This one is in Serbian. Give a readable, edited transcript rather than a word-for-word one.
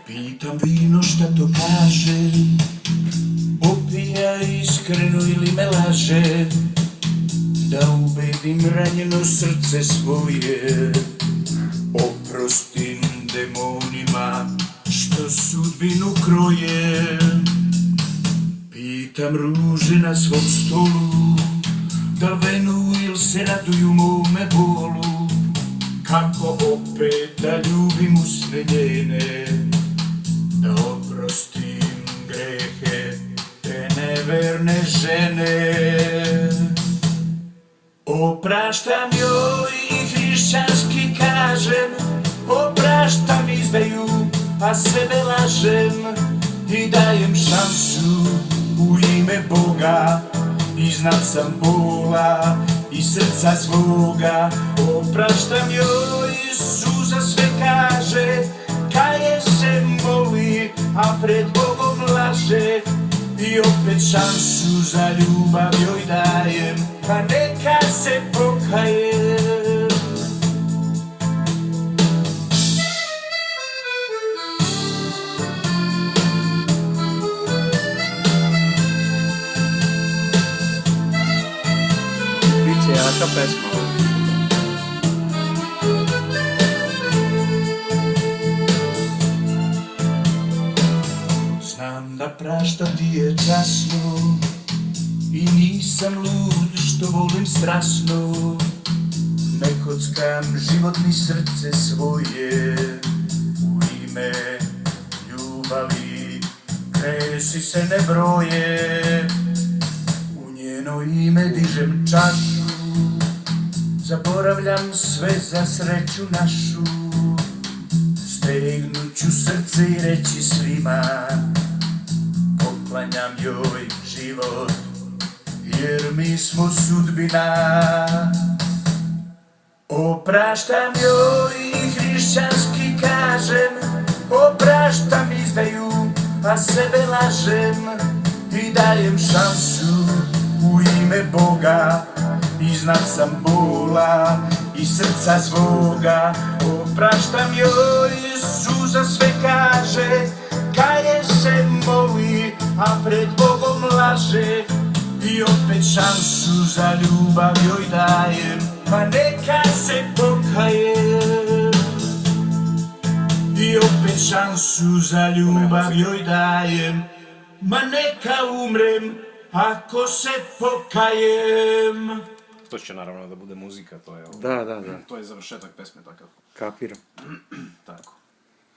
Pitam vino šta to kaže, opija iskreno ili me laže, da ubedim ranjeno srce svoje, oprostim demonima što sudbinu kroje. Pitam ruže na svom stolu, da venu il se raduju mome bolu, kako opet da ljubim usne njene, da oprostim grehe te neverne žene. Opraštam joj i hrišćanski kažem, opraštam izdaju, a sebe lažem i dajem šansu u ime Boga. Iznad sam bola i srca svoga, opraštam joj, suza sve kaže, kaje se moli, a pred Bogom laže. I opet šansu za ljubav joj dajem, pa neka se pokaje. Biće jaka pesma. Znam da prašta ti je časno i nisam lud što volim strasno. Ne kockam život ni srce svoje, u ime ljubavi gresi se ne broje. U njeno ime dižem čašu, zaboravljam sve za sreću našu. Stegnut ću srce i reći svima, poklanjam joj život, jer mi smo sudbina. Opraštam joj i hrišćanski kažem, opraštam izdaju, a sebe lažem i dajem šansu u ime Boga. Iznad sam bola i srca svoga, opraštam joj, suza sve kaže, kaje se moli, a pred Bogom laže. I opet šansu za ljubav joj dajem, pa neka se pokaje. I opet šansu za ljubav joj dajem, ma neka umrem ako se pokajem. To će naravno da bude muzika, to je... Da. To je završetak pesme takav. Kapiram. Tako.